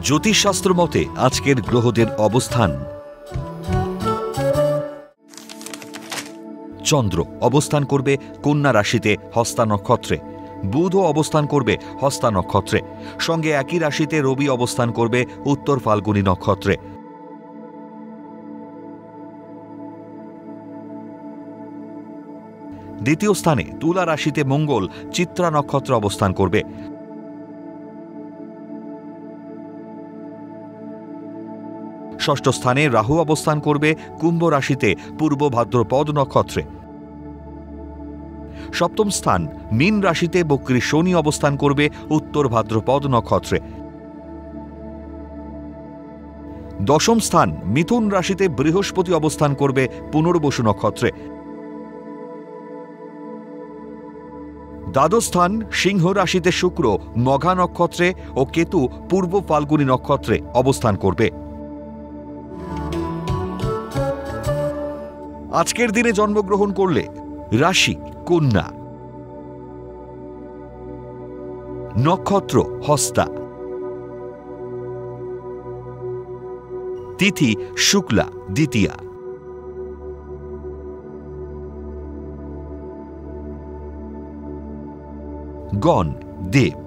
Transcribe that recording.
জ্যোতিষশাস্ত্র মতে আজকের গ্রহদের অবস্থান। চন্দ্র অবস্থান করবে কন্যা রাশিতে হস্তা নক্ষত্রে, বুধও অবস্থান করবে হস্তা নক্ষত্রে, সঙ্গে একই রাশিতে রবি অবস্থান করবে উত্তর ফাল্গুনী নক্ষত্রে। দ্বিতীয় স্থানে তুলা রাশিতে মঙ্গল চিত্রা নক্ষত্রে অবস্থান করবে। ষষ্ঠ স্থানে রাহু অবস্থান করবে কুম্ভ রাশিতে পূর্ব ভাদ্রপদ নক্ষত্রে। সপ্তম স্থান মীন রাশিতে বক্রী শনি অবস্থান করবে উত্তর ভাদ্রপদ নক্ষত্রে। দশম স্থান মিথুন রাশিতে বৃহস্পতি অবস্থান করবে পুনর্বসু নক্ষত্রে। দ্বাদশ স্থান সিংহ রাশিতে শুক্র মঘা নক্ষত্রে ও কেতু পূর্ব ফাল্গুনী নক্ষত্রে অবস্থান করবে। আজকের দিনে জন্মগ্রহণ করলে রাশি কন্যা, নক্ষত্র হস্তা, তিথি শুক্লা দ্বিতীয়া, গণ দেব।